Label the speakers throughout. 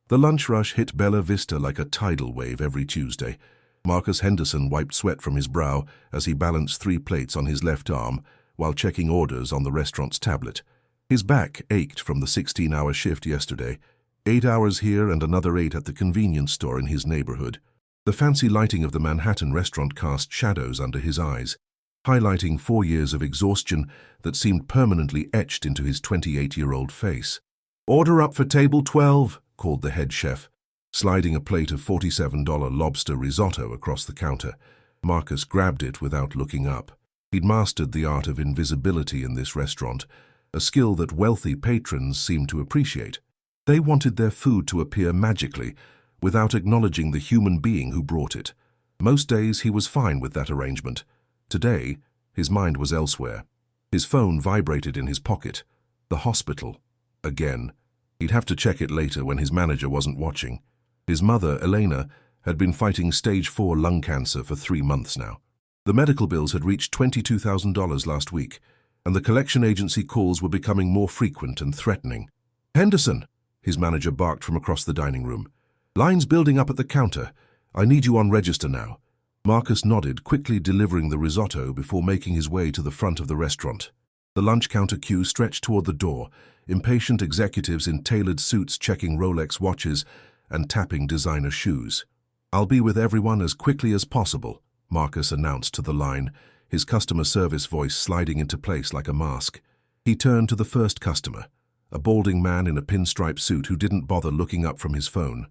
Speaker 1: The lunch rush hit Bella Vista like a tidal wave every Tuesday. Marcus Henderson wiped sweat from his brow as he balanced 3 plates on his left arm while checking orders on the restaurant's tablet. His back ached from the 16-hour shift yesterday, 8 hours here and another 8 at the convenience store in his neighborhood. The fancy lighting of the Manhattan restaurant cast shadows under his eyes, highlighting 4 years of exhaustion that seemed permanently etched into his 28-year-old face. "Order up for table 12, called the head chef, sliding a plate of $47 lobster risotto across the counter. Marcus grabbed it without looking up. He'd mastered the art of invisibility in this restaurant, a skill that wealthy patrons seemed to appreciate. They wanted their food to appear magically, without acknowledging the human being who brought it. Most days he was fine with that arrangement. Today, his mind was elsewhere. His phone vibrated in his pocket. The hospital. Again. He'd have to check it later when his manager wasn't watching. His mother, Elena, had been fighting stage 4 lung cancer for 3 months now. The medical bills had reached $22,000 last week, and the collection agency calls were becoming more frequent and threatening. "Henderson!" his manager barked from across the dining room. "Line's building up at the counter. I need you on register now." Marcus nodded, quickly delivering the risotto before making his way to the front of the restaurant. The lunch counter queue stretched toward the door, impatient executives in tailored suits checking Rolex watches and tapping designer shoes. "I'll be with everyone as quickly as possible," Marcus announced to the line, his customer service voice sliding into place like a mask. He turned to the first customer, a balding man in a pinstripe suit who didn't bother looking up from his phone.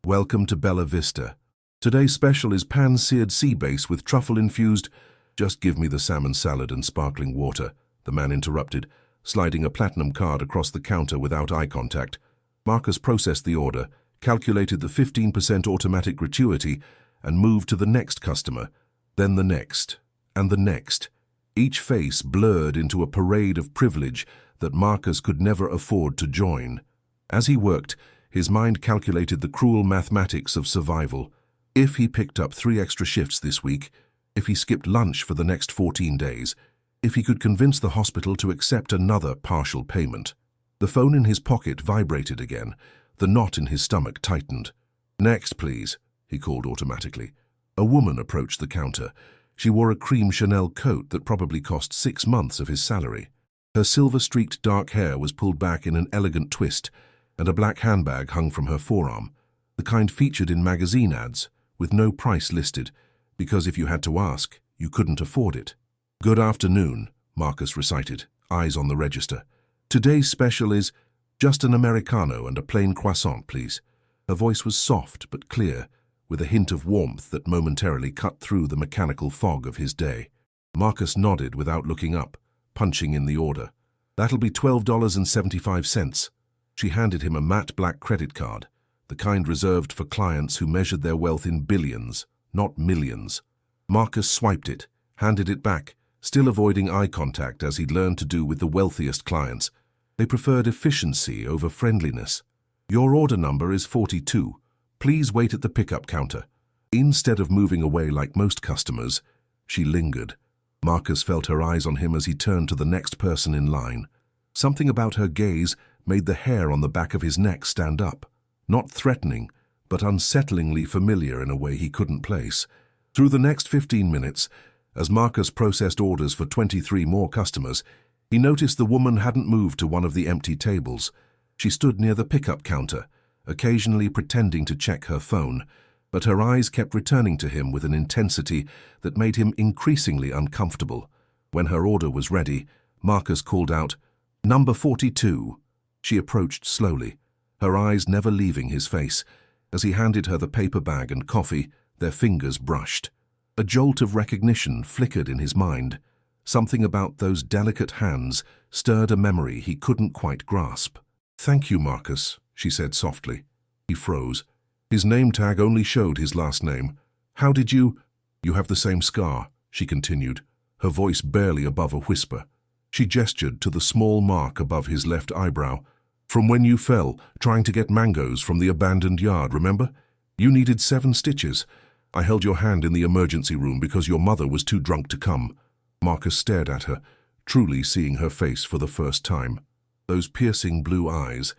Speaker 1: "Welcome to Bella Vista. Today's special is pan-seared sea bass with truffle-infused—" "Just give me the salmon salad and sparkling water," the man interrupted, sliding a platinum card across the counter without eye contact. Marcus processed the order, calculated the 15% automatic gratuity, and moved to the next customer, then the next, and the next. Each face blurred into a parade of privilege that Marcus could never afford to join. As he worked, his mind calculated the cruel mathematics of survival. If he picked up 3 extra shifts this week, if he skipped lunch for the next 14 days, if he could convince the hospital to accept another partial payment. The phone in his pocket vibrated again. The knot in his stomach tightened. "Next, please," he called automatically. A woman approached the counter. She wore a cream Chanel coat that probably cost 6 months of his salary. Her silver-streaked dark hair was pulled back in an elegant twist, and a black handbag hung from her forearm, the kind featured in magazine ads, with no price listed, because if you had to ask, you couldn't afford it. "Good afternoon," Marcus recited, eyes on the register. "Today's special is just an Americano and a plain croissant, please." Her voice was soft but clear, with a hint of warmth that momentarily cut through the mechanical fog of his day. Marcus nodded without looking up, punching in the order. "That'll be $12.75. She handed him a matte black credit card, the kind reserved for clients who measured their wealth in billions, not millions. Marcus swiped it, handed it back, still avoiding eye contact as he'd learned to do with the wealthiest clients. They preferred efficiency over friendliness. "Your order number is 42. Please wait at the pickup counter." Instead of moving away like most customers, she lingered. Marcus felt her eyes on him as he turned to the next person in line. Something about her gaze made the hair on the back of his neck stand up. Not threatening, but unsettlingly familiar in a way he couldn't place. Through the next 15 minutes, as Marcus processed orders for 23 more customers, he noticed the woman hadn't moved to one of the empty tables. She stood near the pickup counter, occasionally pretending to check her phone, but her eyes kept returning to him with an intensity that made him increasingly uncomfortable. When her order was ready, Marcus called out, "Number 42. She approached slowly, her eyes never leaving his face. As he handed her the paper bag and coffee, their fingers brushed. A jolt of recognition flickered in his mind. Something about those delicate hands stirred a memory he couldn't quite grasp. "Thank you, Marcus," she said softly. He froze. His name tag only showed his last name. "How did you—" "You have the same scar," she continued, her voice barely above a whisper. She gestured to the small mark above his left eyebrow. "From when you fell, trying to get mangoes from the abandoned yard, remember? You needed 7 stitches. I held your hand in the emergency room because your mother was too drunk to come." Marcus stared at her, truly seeing her face for the first time. Those piercing blue eyes,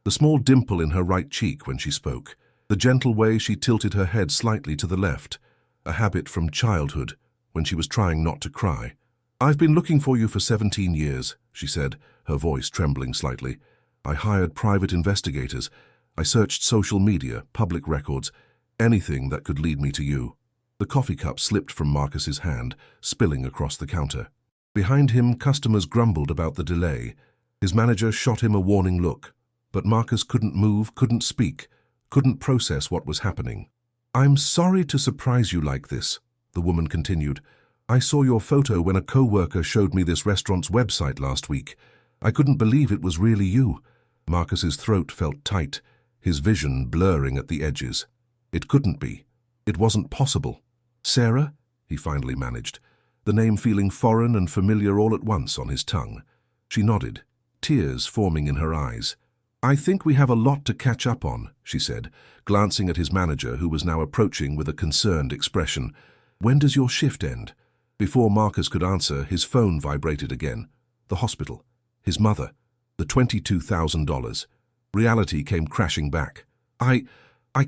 Speaker 1: the small dimple in her right cheek when she spoke, the gentle way she tilted her head slightly to the left, a habit from childhood when she was trying not to cry. "I've been looking for you for 17 years, she said, her voice trembling slightly. "I hired private investigators. I searched social media, public records, anything that could lead me to you." The coffee cup slipped from Marcus's hand, spilling across the counter. Behind him, customers grumbled about the delay. His manager shot him a warning look. But Marcus couldn't move, couldn't speak, couldn't process what was happening. "I'm sorry to surprise you like this," the woman continued. "I saw your photo when a co-worker showed me this restaurant's website last week. I couldn't believe it was really you." Marcus's throat felt tight, his vision blurring at the edges. It couldn't be. It wasn't possible. "Sarah?" he finally managed, the name feeling foreign and familiar all at once on his tongue. She nodded, tears forming in her eyes. "I think we have a lot to catch up on," she said, glancing at his manager, who was now approaching with a concerned expression. "When does your shift end?" Before Marcus could answer, his phone vibrated again. The hospital. His mother. The $22,000. Reality came crashing back. I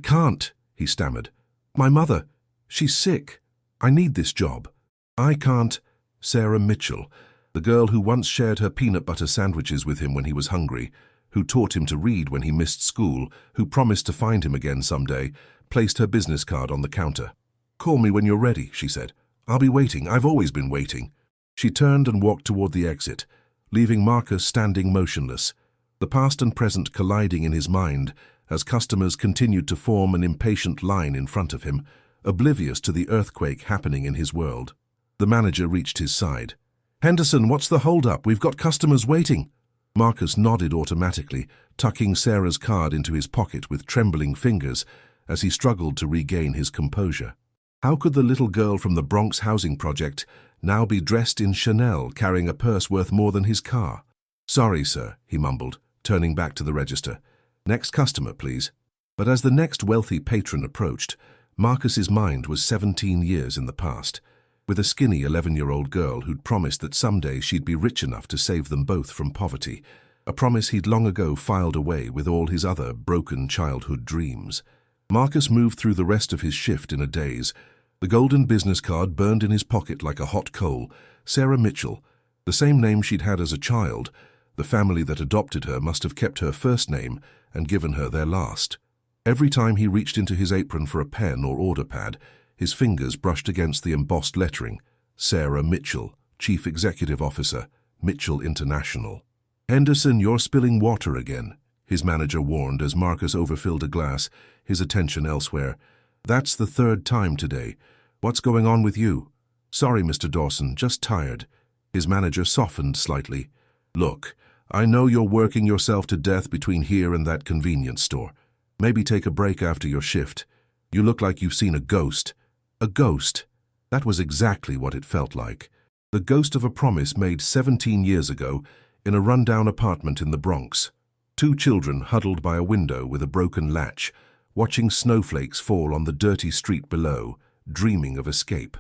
Speaker 1: can't," he stammered. "My mother. She's sick. I need this job." "I can't." Sarah Mitchell, the girl who once shared her peanut butter sandwiches with him when he was hungry, who taught him to read when he missed school, who promised to find him again someday, placed her business card on the counter. "Call me when you're ready," she said. "I'll be waiting. I've always been waiting." She turned and walked toward the exit, leaving Marcus standing motionless, the past and present colliding in his mind as customers continued to form an impatient line in front of him, oblivious to the earthquake happening in his world. The manager reached his side. "Henderson, what's the hold-up? We've got customers waiting." Marcus nodded automatically, tucking Sarah's card into his pocket with trembling fingers as he struggled to regain his composure. How could the little girl from the Bronx housing project now be dressed in Chanel, carrying a purse worth more than his car? "Sorry, sir," he mumbled, turning back to the register. "Next customer, please." But as the next wealthy patron approached, Marcus's mind was 17 years in the past, with a skinny 11-year-old girl who'd promised that someday she'd be rich enough to save them both from poverty, a promise he'd long ago filed away with all his other broken childhood dreams. Marcus moved through the rest of his shift in a daze. The golden business card burned in his pocket like a hot coal. Sarah Mitchell, the same name she'd had as a child. The family that adopted her must have kept her first name and given her their last. Every time he reached into his apron for a pen or order pad, his fingers brushed against the embossed lettering. Sarah Mitchell, Chief Executive Officer, Mitchell International. "Henderson, you're spilling water again," his manager warned as Marcus overfilled a glass, his attention elsewhere. "That's the third time today. What's going on with you?" "Sorry, Mr. Dawson, just tired." His manager softened slightly. "Look, I know you're working yourself to death between here and that convenience store. Maybe take a break after your shift. You look like you've seen a ghost." A ghost. That was exactly what it felt like. The ghost of a promise made 17 years ago in a rundown apartment in the Bronx. Two children huddled by a window with a broken latch, watching snowflakes fall on the dirty street below, dreaming of escape.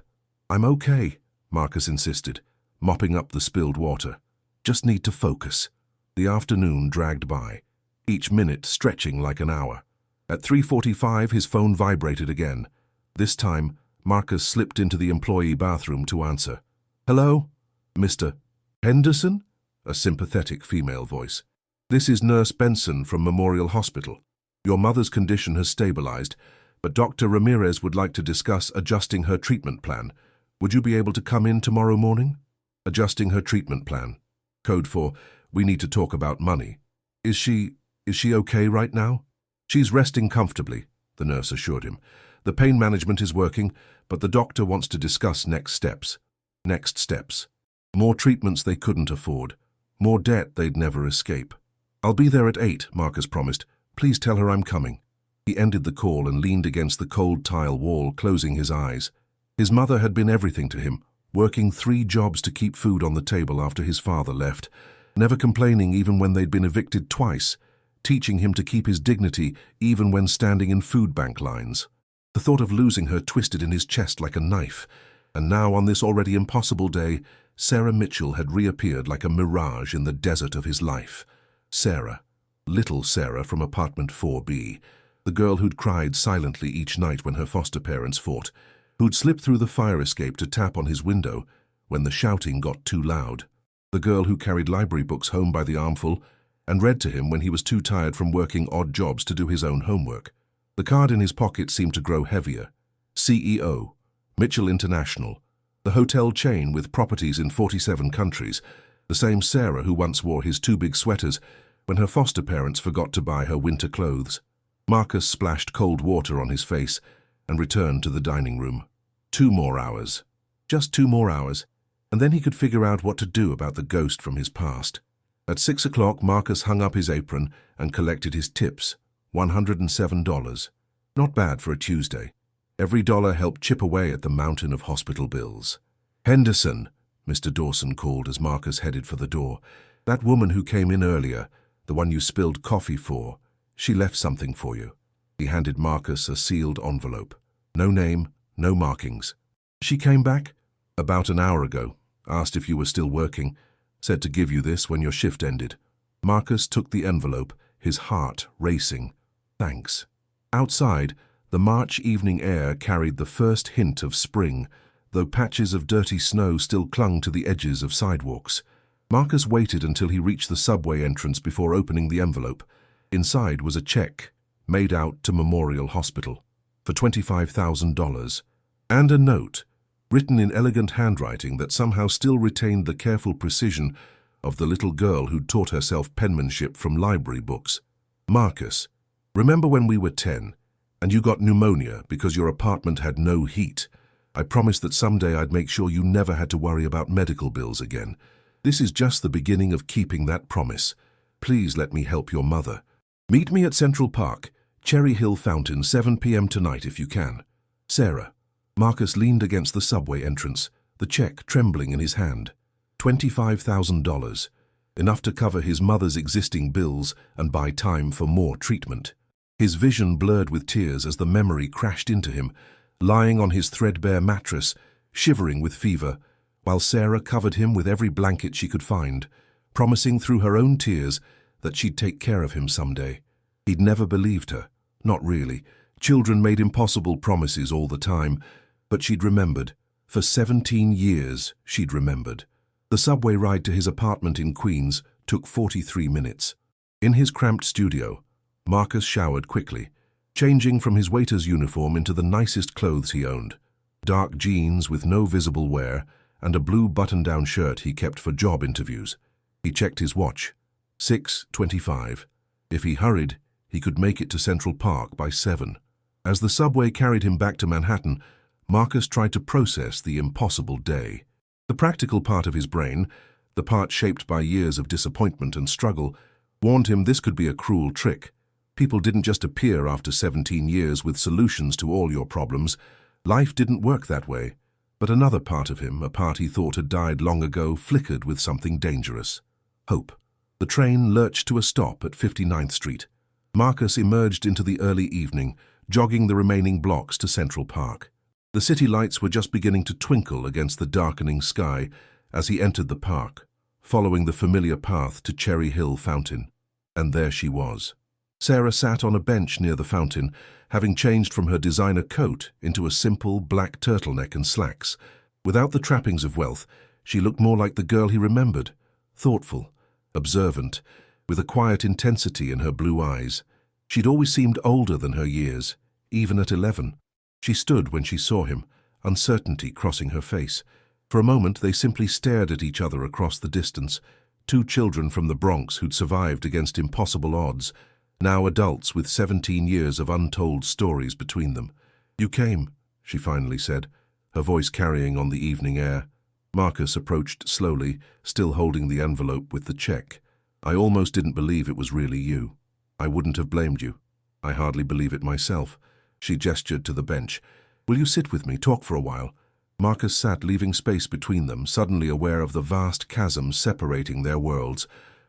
Speaker 1: "I'm okay," Marcus insisted, mopping up the spilled water. "Just need to focus." The afternoon dragged by, each minute stretching like an hour. At 3:45, his phone vibrated again. This time, Marcus slipped into the employee bathroom to answer. "Hello? Mr. Henderson?" A sympathetic female voice. "This is Nurse Benson from Memorial Hospital. Your mother's condition has stabilized, but Dr. Ramirez would like to discuss adjusting her treatment plan. Would you be able to come in tomorrow morning?" Adjusting her treatment plan. Code for, "We need to talk about money." Is she okay right now?" "She's resting comfortably," the nurse assured him. "The pain management is working, but the doctor wants to discuss next steps." Next steps. More treatments they couldn't afford. More debt they'd never escape. "I'll be there at 8, Marcus promised. "Please tell her I'm coming." He ended the call and leaned against the cold tile wall, closing his eyes. His mother had been everything to him, working 3 jobs to keep food on the table after his father left, never complaining even when they'd been evicted twice, teaching him to keep his dignity even when standing in food bank lines. The thought of losing her twisted in his chest like a knife, and now on this already impossible day, Sarah Mitchell had reappeared like a mirage in the desert of his life. Sarah. little Sarah from apartment 4B, the girl who'd cried silently each night when her foster parents fought, who'd slipped through the fire escape to tap on his window when the shouting got too loud, the girl who carried library books home by the armful and read to him when he was too tired from working odd jobs to do his own homework. The card in his pocket seemed to grow heavier. CEO, Mitchell International, the hotel chain with properties in 47 countries, the same Sarah who once wore his too big sweaters when her foster parents forgot to buy her winter clothes. Marcus splashed cold water on his face and returned to the dining room. 2 more hours. Just 2 more hours, and then he could figure out what to do about the ghost from his past. At 6 o'clock, Marcus hung up his apron and collected his tips, $107. Not bad for a Tuesday. Every dollar helped chip away at the mountain of hospital bills. "Henderson," Mr. Dawson called as Marcus headed for the door. "That woman who came in earlier, the one you spilled coffee for, she left something for you." He handed Marcus a sealed envelope. No name, no markings. "She came back?" "About an hour ago. Asked if you were still working. Said to give you this when your shift ended." Marcus took the envelope, his heart racing. "Thanks." Outside, the March evening air carried the first hint of spring, though patches of dirty snow still clung to the edges of sidewalks. Marcus waited until he reached the subway entrance before opening the envelope. Inside was a check, made out to Memorial Hospital, for $25,000, and a note, written in elegant handwriting that somehow still retained the careful precision of the little girl who'd taught herself penmanship from library books. "Marcus, remember when we were 10, and you got pneumonia because your apartment had no heat? I promised that someday I'd make sure you never had to worry about medical bills again. This is just the beginning of keeping that promise. Please let me help your mother. Meet me at Central Park, Cherry Hill Fountain, 7 p.m. tonight if you can. Sarah." Marcus leaned against the subway entrance, the check trembling in his hand. $25,000, enough to cover his mother's existing bills and buy time for more treatment. His vision blurred with tears as the memory crashed into him, lying on his threadbare mattress, shivering with fever, while Sarah covered him with every blanket she could find, promising through her own tears that she'd take care of him someday. He'd never believed her. Not really. Children made impossible promises all the time, but she'd remembered. For 17 years, she'd remembered. The subway ride to his apartment in Queens took 43 minutes. In his cramped studio, Marcus showered quickly, changing from his waiter's uniform into the nicest clothes he owned. Dark jeans with no visible wear and a blue button-down shirt he kept for job interviews. He checked his watch. 6:25. If he hurried, he could make it to Central Park by 7. As the subway carried him back to Manhattan, Marcus tried to process the impossible day. The practical part of his brain, the part shaped by years of disappointment and struggle, warned him this could be a cruel trick. People didn't just appear after 17 years with solutions to all your problems. Life didn't work that way. But another part of him, a part he thought had died long ago, flickered with something dangerous. Hope. The train lurched to a stop at 59th Street. Marcus emerged into the early evening, jogging the remaining blocks to Central Park. The city lights were just beginning to twinkle against the darkening sky as he entered the park, following the familiar path to Cherry Hill Fountain. And there she was. Sarah sat on a bench near the fountain, having changed from her designer coat into a simple black turtleneck and slacks. Without the trappings of wealth, she looked more like the girl he remembered, thoughtful, observant, with a quiet intensity in her blue eyes. She'd always seemed older than her years, even at 11. She stood when she saw him, uncertainty crossing her face. For a moment they simply stared at each other across the distance, 2 children from the Bronx who'd survived against impossible odds, now adults with 17 years of untold stories between them. "You came," she finally said, her voice carrying on the evening air. Marcus approached slowly, still holding the envelope with the check. "I almost didn't believe it was really you. I wouldn't have blamed you. I hardly believe it myself." She gestured to the bench. "Will you sit with me, talk for a while?" Marcus sat, leaving space between them, suddenly aware of the vast chasm separating their worlds.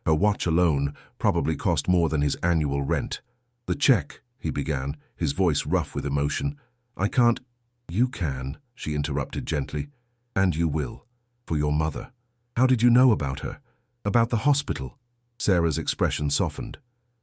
Speaker 1: Her watch alone probably cost more than his annual rent. "The check," he began, his voice rough with emotion. "I can't—" "You can," she interrupted gently. "And you will. For your mother. How did you know about her? About the hospital?" Sarah's expression softened.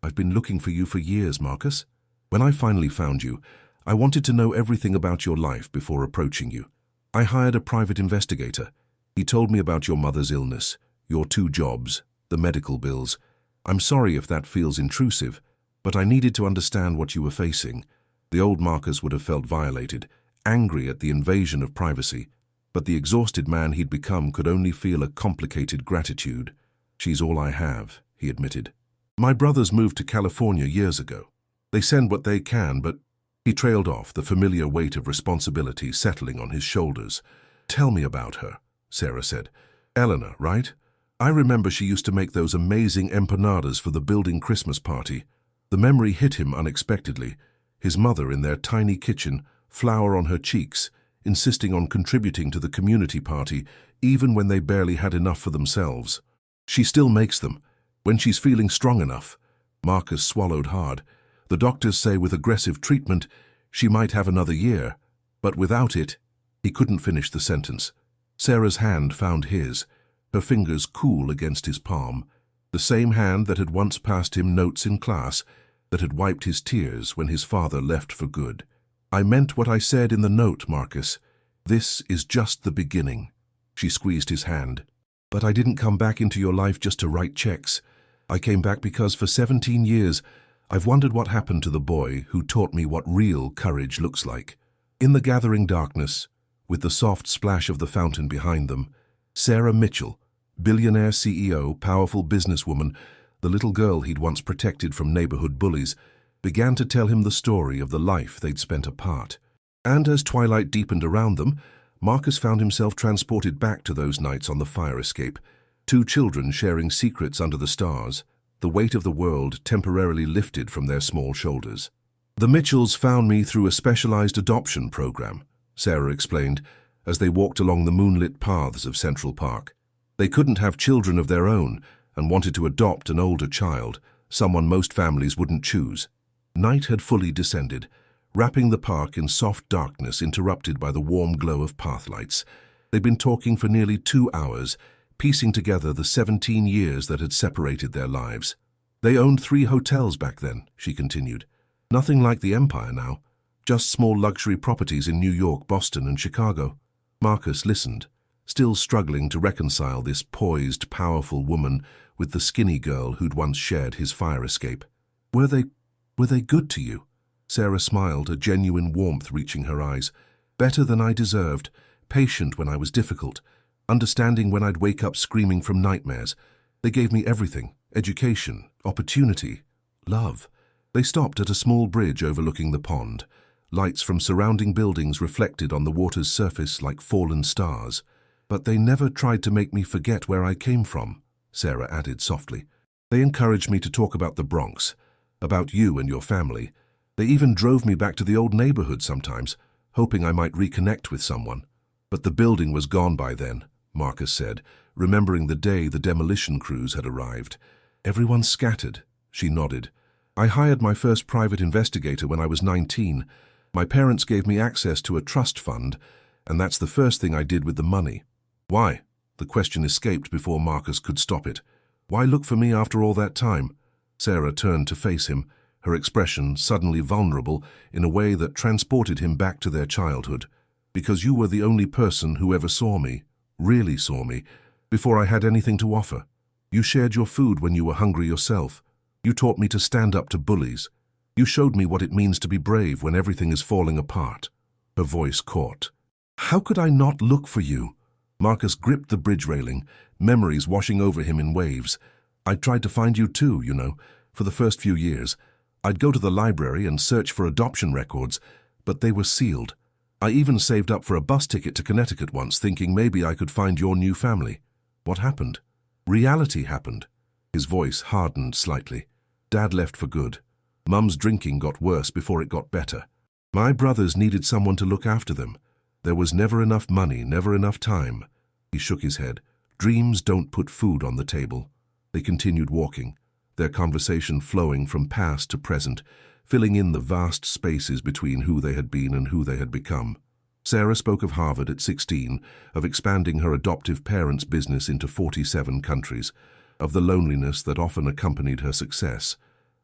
Speaker 1: I've been looking for you for years, Marcus. When I finally found you, I wanted to know everything about your life before approaching you. I hired a private investigator. He told me about your mother's illness, your 2 jobs, the medical bills. I'm sorry if that feels intrusive, but I needed to understand what you were facing. The old Marcus would have felt violated, angry at the invasion of privacy, but the exhausted man he'd become could only feel a complicated gratitude. She's all I have, he admitted. My brothers moved to California years ago. They send what they can, but he trailed off, the familiar weight of responsibility settling on his shoulders. Tell me about her, Sarah said. Eleanor, right? I remember she used to make those amazing empanadas for the building Christmas party. The memory hit him unexpectedly. His mother in their tiny kitchen, flour on her cheeks, insisting on contributing to the community party, even when they barely had enough for themselves. She still makes them, when she's feeling strong enough. Marcus swallowed hard. The doctors say with aggressive treatment, she might have another year, but without it, he couldn't finish the sentence. Sarah's hand found his, her fingers cool against his palm, the same hand that had once passed him notes in class, that had wiped his tears when his father left for good. I meant what I said in the note, Marcus. This is just the beginning. She squeezed his hand. But I didn't come back into your life just to write checks. I came back because for 17 years, I've wondered what happened to the boy who taught me what real courage looks like. In the gathering darkness, with the soft splash of the fountain behind them, Sarah Mitchell, billionaire CEO, powerful businesswoman, the little girl he'd once protected from neighborhood bullies, began to tell him the story of the life they'd spent apart. And as twilight deepened around them, Marcus found himself transported back to those nights on the fire escape, 2 children sharing secrets under the stars, the weight of the world temporarily lifted from their small shoulders. The Mitchells found me through a specialized adoption program, Sarah explained, as they walked along the moonlit paths of Central Park. They couldn't have children of their own and wanted to adopt an older child, someone most families wouldn't choose. Night had fully descended, wrapping the park in soft darkness interrupted by the warm glow of pathlights. They'd been talking for nearly 2 hours, piecing together the 17 years that had separated their lives. They owned 3 hotels back then, she continued. Nothing like the Empire now, just small luxury properties in New York, Boston, and Chicago. Marcus listened, still struggling to reconcile this poised, powerful woman with the skinny girl who'd once shared his fire escape. Were they good to you? Sarah smiled, a genuine warmth reaching her eyes. Better than I deserved, patient when I was difficult, understanding when I'd wake up screaming from nightmares. They gave me everything, education, opportunity, love. They stopped at a small bridge overlooking the pond, lights from surrounding buildings reflected on the water's surface like fallen stars. But they never tried to make me forget where I came from, Sarah added softly. They encouraged me to talk about the Bronx, about you and your family. They even drove me back to the old neighborhood sometimes, hoping I might reconnect with someone. But the building was gone by then, Marcus said, remembering the day the demolition crews had arrived. Everyone scattered, she nodded. I hired my first private investigator when I was 19. My parents gave me access to a trust fund, and that's the first thing I did with the money. Why? The question escaped before Marcus could stop it. Why look for me after all that time? Sarah turned to face him, her expression suddenly vulnerable in a way that transported him back to their childhood. Because you were the only person who ever saw me, really saw me, before I had anything to offer. You shared your food when you were hungry yourself. You taught me to stand up to bullies. You showed me what it means to be brave when everything is falling apart. Her voice caught. How could I not look for you? Marcus gripped the bridge railing, memories washing over him in waves. I'd tried to find you too, you know, for the first few years. I'd go to the library and search for adoption records, but they were sealed. I even saved up for a bus ticket to Connecticut once, thinking maybe I could find your new family. What happened? Reality happened. His voice hardened slightly. Dad left for good. Mum's drinking got worse before it got better. My brothers needed someone to look after them. There was never enough money, never enough time. He shook his head. Dreams don't put food on the table. They continued walking, their conversation flowing from past to present, filling in the vast spaces between who they had been and who they had become. Sarah spoke of Harvard at 16, of expanding her adoptive parents' business into 47 countries, of the loneliness that often accompanied her success.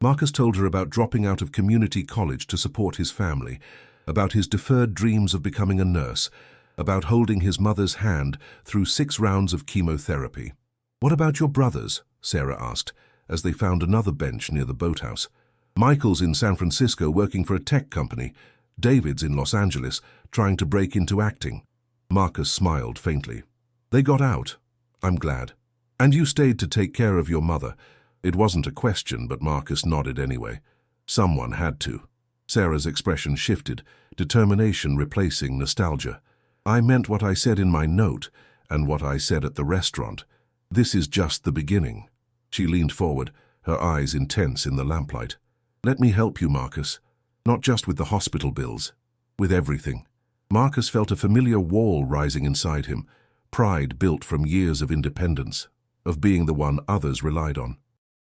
Speaker 1: Marcus told her about dropping out of community college to support his family, about his deferred dreams of becoming a nurse, about holding his mother's hand through 6 rounds of chemotherapy. "What about your brothers?" Sarah asked, as they found another bench near the boathouse. "Michael's in San Francisco working for a tech company. David's in Los Angeles, trying to break into acting." Marcus smiled faintly. "They got out. I'm glad. And you stayed to take care of your mother." It wasn't a question, but Marcus nodded anyway. Someone had to. Sarah's expression shifted, determination replacing nostalgia. "I meant what I said in my note, and what I said at the restaurant. This is just the beginning." She leaned forward, her eyes intense in the lamplight. "Let me help you, Marcus. Not just with the hospital bills. With everything." Marcus felt a familiar wall rising inside him, pride built from years of independence, of being the one others relied on.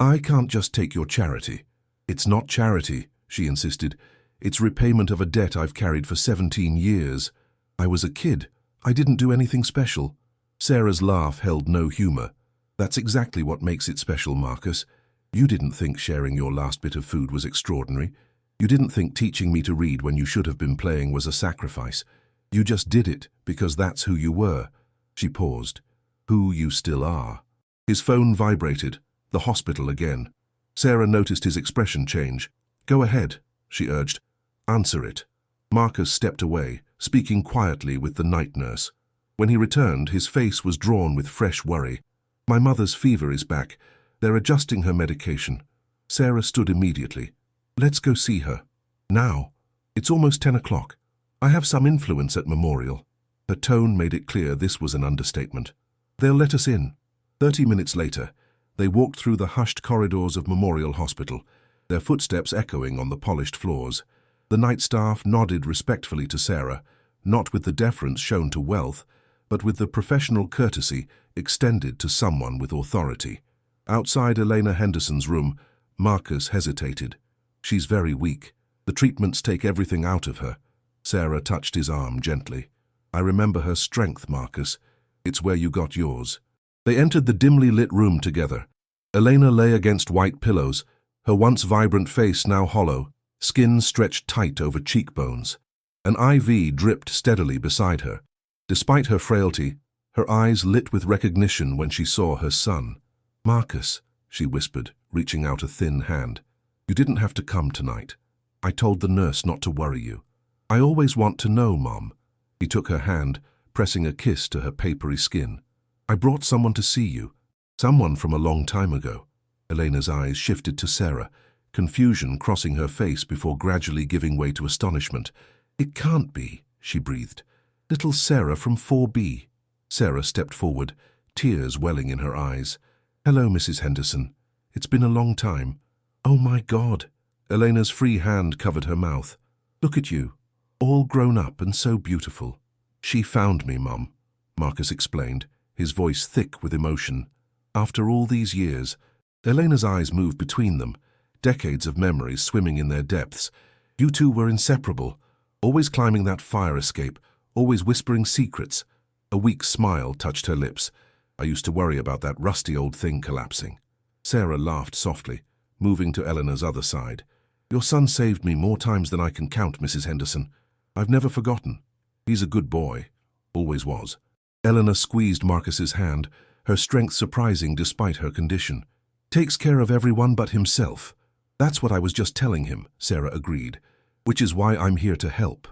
Speaker 1: "I can't just take your charity." "It's not charity," she insisted. "It's repayment of a debt I've carried for 17 years. I was a kid. I didn't do anything special." Sarah's laugh held no humor. "That's exactly what makes it special, Marcus. You didn't think sharing your last bit of food was extraordinary. You didn't think teaching me to read when you should have been playing was a sacrifice. You just did it because that's who you were." She paused. "Who you still are." His phone vibrated. The hospital again. Sarah noticed his expression change. "Go ahead," she urged. "Answer it." Marcus stepped away, speaking quietly with the night nurse. When he returned, his face was drawn with fresh worry. "My mother's fever is back. They're adjusting her medication." Sarah stood immediately. "Let's go see her. Now. It's almost 10 o'clock. I have some influence at Memorial." Her tone made it clear this was an understatement. "They'll let us in." 30 minutes later, they walked through the hushed corridors of Memorial Hospital, their footsteps echoing on the polished floors. The night staff nodded respectfully to Sarah, not with the deference shown to wealth, but with the professional courtesy extended to someone with authority. Outside Elena Henderson's room, Marcus hesitated. "She's very weak. The treatments take everything out of her." Sarah touched his arm gently. "I remember her strength, Marcus. It's where you got yours." They entered the dimly lit room together. Elena lay against white pillows, her once vibrant face now hollow, skin stretched tight over cheekbones. An IV dripped steadily beside her. Despite her frailty, her eyes lit with recognition when she saw her son. "Marcus," she whispered, reaching out a thin hand. "You didn't have to come tonight. I told the nurse not to worry you. I always want to know, Mom." He took her hand, pressing a kiss to her papery skin. "I brought someone to see you. Someone from a long time ago." Elena's eyes shifted to Sarah, confusion crossing her face before gradually giving way to astonishment. "It can't be," she breathed. "Little Sarah from 4B." Sarah stepped forward, tears welling in her eyes. "Hello, Mrs. Henderson. It's been a long time." "Oh my God." Elena's free hand covered her mouth. "Look at you, all grown up and so beautiful." "She found me, Mum," Marcus explained, his voice thick with emotion. "After all these years." Elena's eyes moved between them, decades of memories swimming in their depths. "You two were inseparable, always climbing that fire escape, always whispering secrets." A weak smile touched her lips. "I used to worry about that rusty old thing collapsing." Sarah laughed softly, moving to Eleanor's other side. "Your son saved me more times than I can count, Mrs. Henderson. I've never forgotten. He's a good boy. Always was." Eleanor squeezed Marcus's hand, her strength surprising despite her condition. "Takes care of everyone but himself." "That's what I was just telling him," Sarah agreed, "which is why I'm here to help."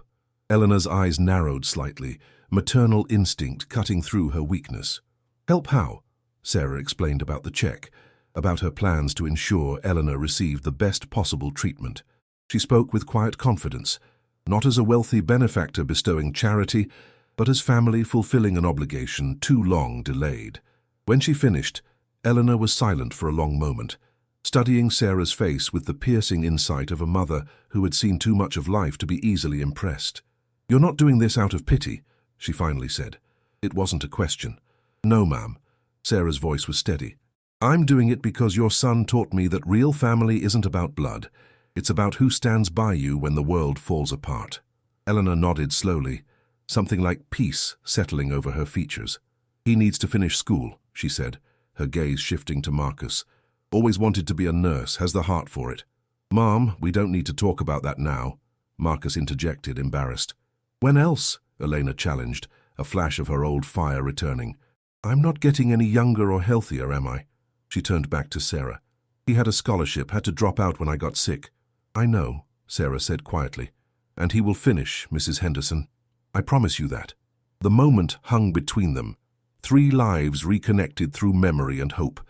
Speaker 1: Eleanor's eyes narrowed slightly, maternal instinct cutting through her weakness. "Help how?" Sarah explained about the check, about her plans to ensure Eleanor received the best possible treatment. She spoke with quiet confidence, not as a wealthy benefactor bestowing charity, but as family fulfilling an obligation too long delayed. When she finished, Eleanor was silent for a long moment, studying Sarah's face with the piercing insight of a mother who had seen too much of life to be easily impressed. "You're not doing this out of pity," she finally said. It wasn't a question. "No, ma'am." Sarah's voice was steady. "I'm doing it because your son taught me that real family isn't about blood. It's about who stands by you when the world falls apart." Eleanor nodded slowly, something like peace settling over her features. "He needs to finish school," she said, her gaze shifting to Marcus. "Always wanted to be a nurse, has the heart for it." Mom, we don't need to talk about that now, Marcus interjected, embarrassed. When else? Elena challenged, a flash of her old fire returning. I'm not getting any younger or healthier, am I? She turned back to Sarah. He had a scholarship, had to drop out when I got sick. I know, Sarah said quietly. And he will finish, Mrs. Henderson. I promise you that. The moment hung between them. 3 lives reconnected through memory and hope,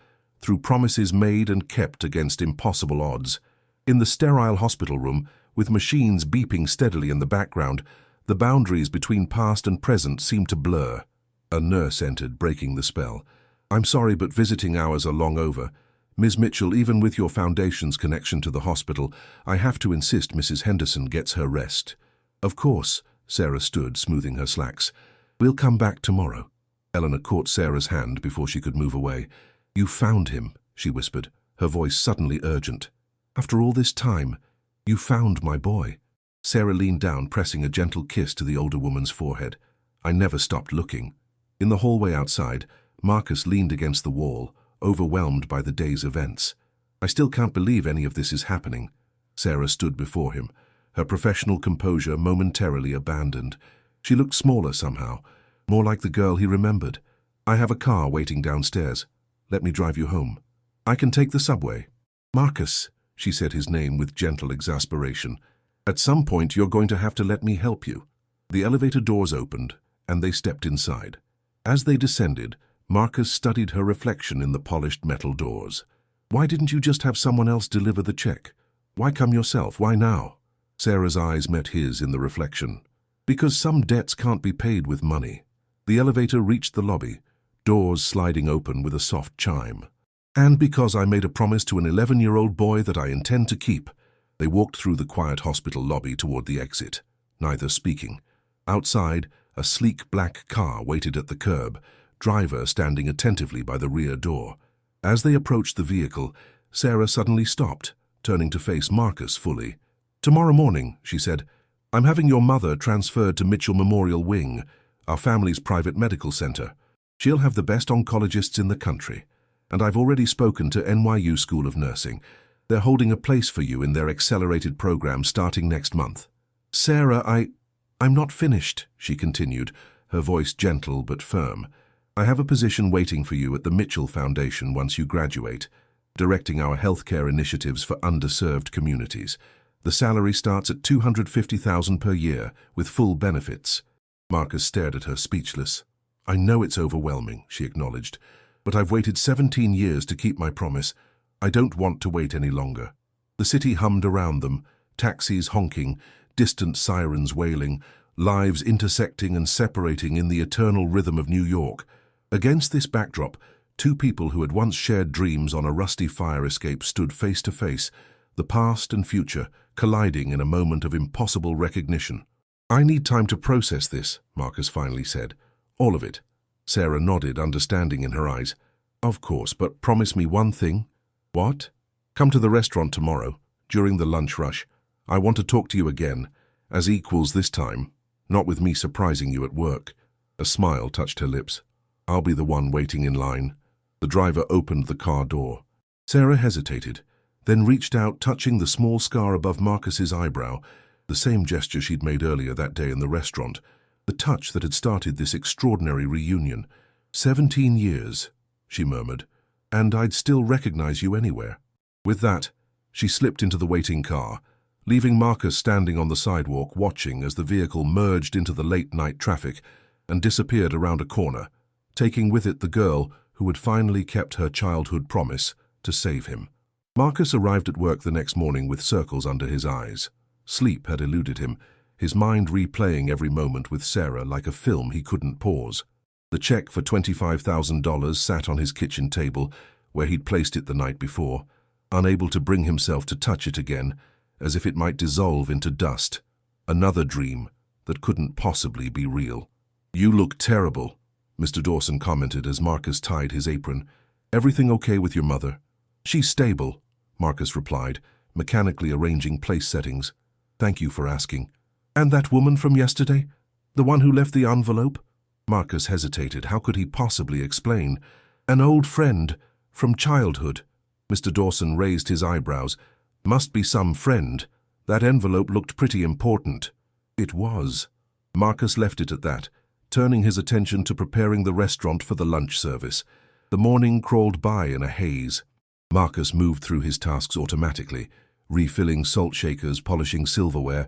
Speaker 1: through promises made and kept against impossible odds. In the sterile hospital room, with machines beeping steadily in the background, the boundaries between past and present seemed to blur. A nurse entered, breaking the spell. I'm sorry, but visiting hours are long over. Ms. Mitchell, even with your foundation's connection to the hospital, I have to insist Mrs. Henderson gets her rest. Of course, Sarah stood, smoothing her slacks. We'll come back tomorrow. Eleanor caught Sarah's hand before she could move away. You found him, she whispered, her voice suddenly urgent. After all this time, you found my boy. Sarah leaned down, pressing a gentle kiss to the older woman's forehead. I never stopped looking. In the hallway outside, Marcus leaned against the wall, overwhelmed by the day's events. I still can't believe any of this is happening. Sarah stood before him, her professional composure momentarily abandoned. She looked smaller somehow, more like the girl he remembered. I have a car waiting downstairs. Let me drive you home. I can take the subway. Marcus, she said his name with gentle exasperation. At some point you're going to have to let me help you. The elevator doors opened, and they stepped inside. As they descended, Marcus studied her reflection in the polished metal doors. Why didn't you just have someone else deliver the check? Why come yourself? Why now? Sarah's eyes met his in the reflection. Because some debts can't be paid with money. The elevator reached the lobby, doors sliding open with a soft chime. And because I made a promise to an 11-year-old boy that I intend to keep. They walked through the quiet hospital lobby toward the exit, neither speaking. Outside, a sleek black car waited at the curb, driver standing attentively by the rear door. As they approached the vehicle, Sarah suddenly stopped, turning to face Marcus fully. Tomorrow morning, she said, I'm having your mother transferred to Mitchell Memorial Wing, our family's private medical center. She'll have the best oncologists in the country. And I've already spoken to NYU School of Nursing. They're holding a place for you in their accelerated program starting next month. Sarah, I'm not finished, she continued, her voice gentle but firm. I have a position waiting for you at the Mitchell Foundation once you graduate, directing our healthcare initiatives for underserved communities. The salary starts at $250,000 per year, with full benefits. Marcus stared at her, speechless. I know it's overwhelming, she acknowledged, but I've waited 17 years to keep my promise. I don't want to wait any longer. The city hummed around them, taxis honking, distant sirens wailing, lives intersecting and separating in the eternal rhythm of New York. Against this backdrop, 2 people who had once shared dreams on a rusty fire escape stood face to face, the past and future colliding in a moment of impossible recognition. I need time to process this, Marcus finally said. All of it. Sarah nodded, understanding in her eyes. Of course, but promise me one thing. What? Come to the restaurant tomorrow, during the lunch rush. I want to talk to you again, as equals this time, not with me surprising you at work. A smile touched her lips. I'll be the one waiting in line. The driver opened the car door. Sarah hesitated, then reached out, touching the small scar above Marcus's eyebrow, the same gesture she'd made earlier that day in the restaurant, the touch that had started this extraordinary reunion. 17 years, she murmured, and I'd still recognize you anywhere. With that, she slipped into the waiting car, leaving Marcus standing on the sidewalk watching as the vehicle merged into the late-night traffic and disappeared around a corner, taking with it the girl who had finally kept her childhood promise to save him. Marcus arrived at work the next morning with circles under his eyes. Sleep had eluded him, his mind replaying every moment with Sarah like a film he couldn't pause. The check for $25,000 sat on his kitchen table, where he'd placed it the night before, unable to bring himself to touch it again, as if it might dissolve into dust. Another dream that couldn't possibly be real. You look terrible, Mr. Dawson commented as Marcus tied his apron. Everything okay with your mother? She's stable, Marcus replied, mechanically arranging place settings. Thank you for asking. And that woman from yesterday? The one who left the envelope? Marcus hesitated. How could he possibly explain? An old friend from childhood. Mr. Dawson raised his eyebrows. Must be some friend. That envelope looked pretty important. It was. Marcus left it at that, turning his attention to preparing the restaurant for the lunch service. The morning crawled by in a haze. Marcus moved through his tasks automatically, refilling salt shakers, polishing silverware,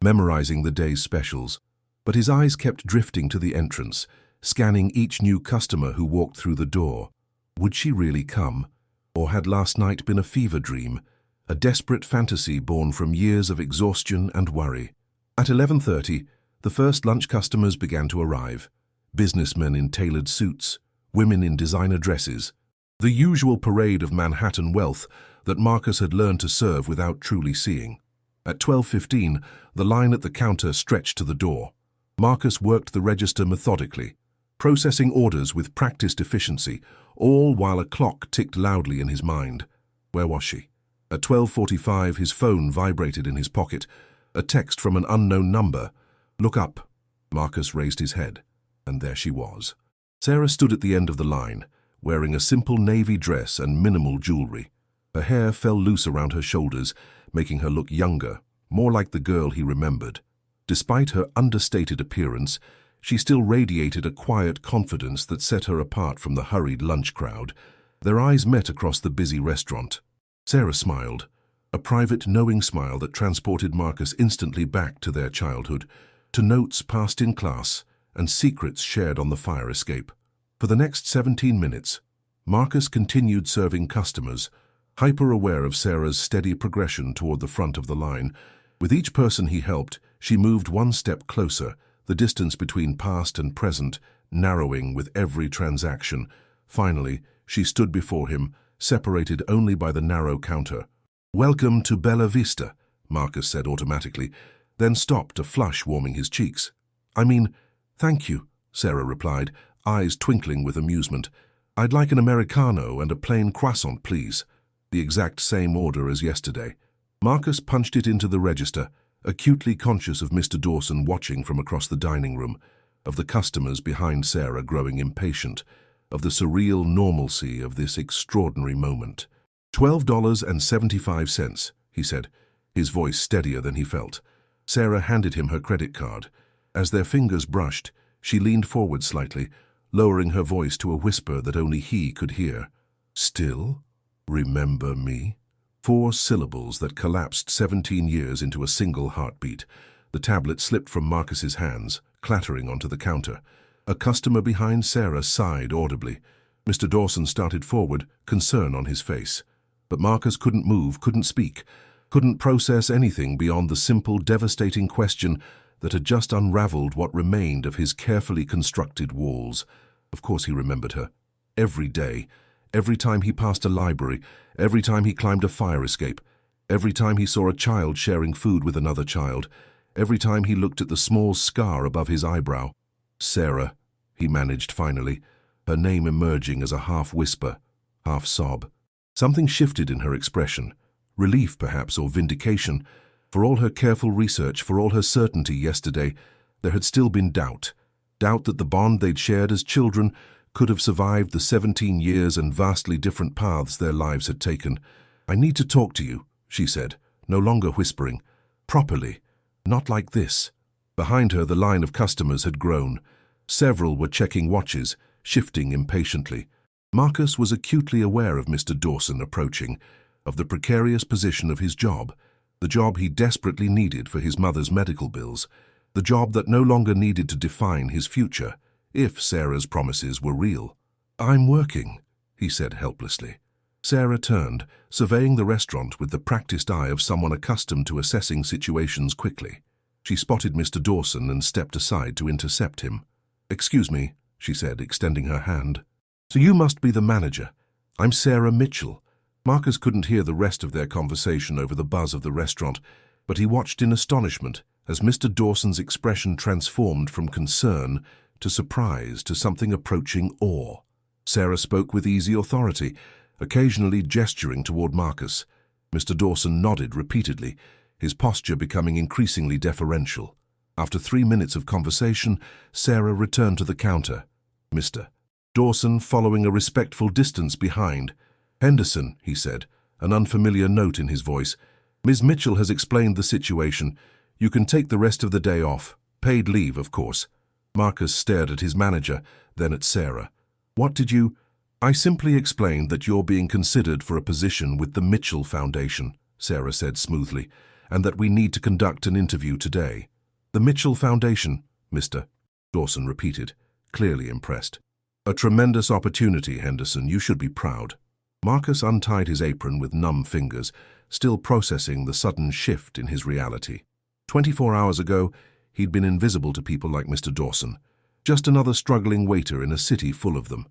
Speaker 1: memorizing the day's specials. But his eyes kept drifting to the entrance, scanning each new customer who walked through the door. Would she really come? Or had last night been a fever dream, a desperate fantasy born from years of exhaustion and worry? At 11:30, the first lunch customers began to arrive. Businessmen in tailored suits, women in designer dresses. The usual parade of Manhattan wealth that Marcus had learned to serve without truly seeing. At 12:15, the line at the counter stretched to the door. Marcus worked the register methodically, processing orders with practiced efficiency, all while a clock ticked loudly in his mind. Where was she? At 12:45, his phone vibrated in his pocket. A text from an unknown number. "Look up." Marcus raised his head, and there she was. Sarah stood at the end of the line, wearing a simple navy dress and minimal jewelry. Her hair fell loose around her shoulders, making her look younger, more like the girl he remembered. Despite her understated appearance, she still radiated a quiet confidence that set her apart from the hurried lunch crowd. Their eyes met across the busy restaurant. Sarah smiled, a private, knowing smile that transported Marcus instantly back to their childhood, to notes passed in class and secrets shared on the fire escape. For the next 17 minutes, Marcus continued serving customers, hyper-aware of Sarah's steady progression toward the front of the line. With each person he helped, she moved one step closer, the distance between past and present narrowing with every transaction. Finally, she stood before him, separated only by the narrow counter. "Welcome to Bella Vista," Marcus said automatically, then stopped, a flush warming his cheeks. "I mean, thank you," Sarah replied, eyes twinkling with amusement. "I'd like an Americano and a plain croissant, please." The exact same order as yesterday. Marcus punched it into the register, acutely conscious of Mr. Dawson watching from across the dining room, of the customers behind Sarah growing impatient, of the surreal normalcy of this extraordinary moment. $12.75, he said, his voice steadier than he felt. Sarah handed him her credit card. As their fingers brushed, she leaned forward slightly, lowering her voice to a whisper that only he could hear. "Still? Remember me?" 4 syllables that collapsed 17 years into a single heartbeat. The tablet slipped from Marcus's hands, clattering onto the counter. A customer behind Sarah sighed audibly. Mr. Dawson started forward, concern on his face. But Marcus couldn't move, couldn't speak, couldn't process anything beyond the simple, devastating question that had just unraveled what remained of his carefully constructed walls. Of course he remembered her. Every day, every time he passed a library, every time he climbed a fire escape, every time he saw a child sharing food with another child, every time he looked at the small scar above his eyebrow. "Sarah," he managed finally, her name emerging as a half-whisper, half-sob. Something shifted in her expression, relief perhaps, or vindication. For all her careful research, for all her certainty yesterday, there had still been doubt. Doubt that the bond they'd shared as children could have survived the 17 years and vastly different paths their lives had taken. "I need to talk to you," she said, no longer whispering. "Properly. Not like this." Behind her, the line of customers had grown. Several were checking watches, shifting impatiently. Marcus was acutely aware of Mr. Dawson approaching, of the precarious position of his job, the job he desperately needed for his mother's medical bills, the job that no longer needed to define his future, if Sarah's promises were real. "I'm working," he said helplessly. Sarah turned, surveying the restaurant with the practiced eye of someone accustomed to assessing situations quickly. She spotted Mr. Dawson and stepped aside to intercept him. "Excuse me," she said, extending her hand. "So you must be the manager. I'm Sarah Mitchell." Marcus couldn't hear the rest of their conversation over the buzz of the restaurant, but he watched in astonishment as Mr. Dawson's expression transformed from concern to surprise to something approaching awe. Sarah spoke with easy authority, occasionally gesturing toward Marcus. Mr. Dawson nodded repeatedly, his posture becoming increasingly deferential. After 3 minutes of conversation, Sarah returned to the counter. "Mr. Dawson following a respectful distance behind. "Henderson," he said, an unfamiliar note in his voice. Ms. Mitchell has explained the situation. You can take the rest of the day off. Paid leave, of course. Marcus stared at his manager, then at Sarah. What did you... I simply explained that you're being considered for a position with the Mitchell Foundation, Sarah said smoothly, and that we need to conduct an interview today. The Mitchell Foundation, Mr. Dawson repeated, clearly impressed. A tremendous opportunity, Henderson. You should be proud. Marcus untied his apron with numb fingers, still processing the sudden shift in his reality. 24 hours ago, he'd been invisible to people like Mr. Dawson, just another struggling waiter in a city full of them.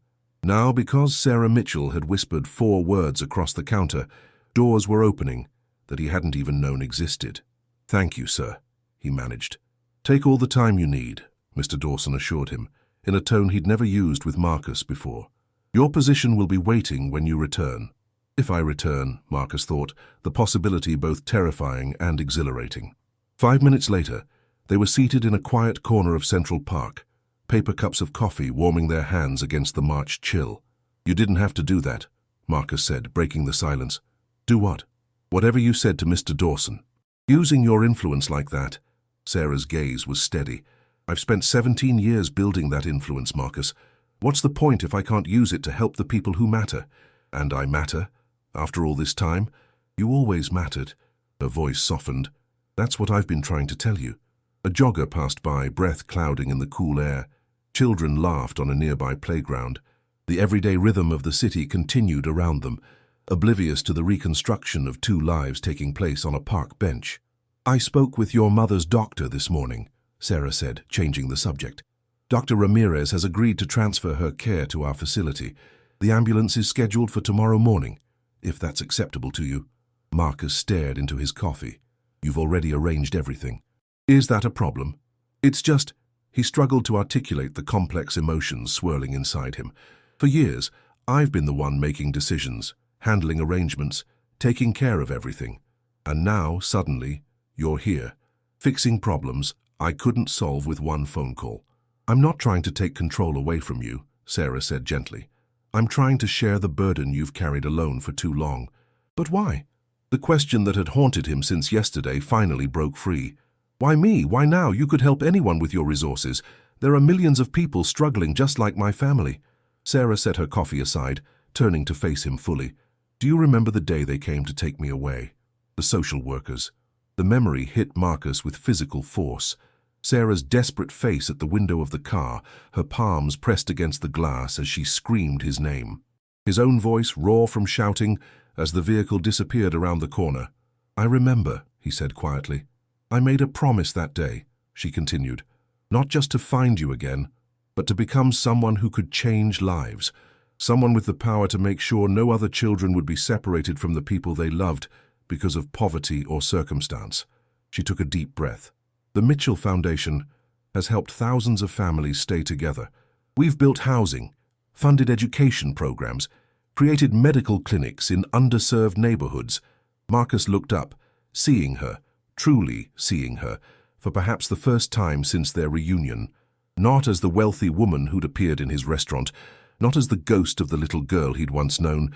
Speaker 1: Now, because Sarah Mitchell had whispered 4 words across the counter, doors were opening that he hadn't even known existed. Thank you, sir, he managed. Take all the time you need, Mr. Dawson assured him, in a tone he'd never used with Marcus before. Your position will be waiting when you return. If I return, Marcus thought, the possibility both terrifying and exhilarating. 5 minutes later, they were seated in a quiet corner of Central Park, paper cups of coffee warming their hands against the March chill. You didn't have to do that, Marcus said, breaking the silence. Do what? Whatever you said to Mr. Dawson. Using your influence like that. Sarah's gaze was steady. I've spent 17 years building that influence, Marcus. What's the point if I can't use it to help the people who matter? And I matter. After all this time, you always mattered. Her voice softened. That's what I've been trying to tell you. A jogger passed by, breath clouding in the cool air. Children laughed on a nearby playground. The everyday rhythm of the city continued around them, oblivious to the reconstruction of 2 lives taking place on a park bench. I spoke with your mother's doctor this morning, Sarah said, changing the subject. Dr. Ramirez has agreed to transfer her care to our facility. The ambulance is scheduled for tomorrow morning, if that's acceptable to you. Marcus stared into his coffee. You've already arranged everything. Is that a problem? It's just... He struggled to articulate the complex emotions swirling inside him. For years, I've been the one making decisions, handling arrangements, taking care of everything. And now, suddenly, you're here, fixing problems I couldn't solve with one phone call. I'm not trying to take control away from you, Sarah said gently. I'm trying to share the burden you've carried alone for too long. But why? The question that had haunted him since yesterday finally broke free. Why me? Why now? You could help anyone with your resources. There are millions of people struggling just like my family. Sarah set her coffee aside, turning to face him fully. Do you remember the day they came to take me away? The social workers. The memory hit Marcus with physical force. Sarah's desperate face at the window of the car, her palms pressed against the glass as she screamed his name. His own voice raw from shouting as the vehicle disappeared around the corner. I remember, he said quietly. I made a promise that day, she continued, not just to find you again, but to become someone who could change lives, someone with the power to make sure no other children would be separated from the people they loved because of poverty or circumstance. She took a deep breath. The Mitchell Foundation has helped thousands of families stay together. We've built housing, funded education programs, created medical clinics in underserved neighborhoods. Marcus looked up, seeing her, truly seeing her, for perhaps the first time since their reunion, not as the wealthy woman who'd appeared in his restaurant, not as the ghost of the little girl he'd once known,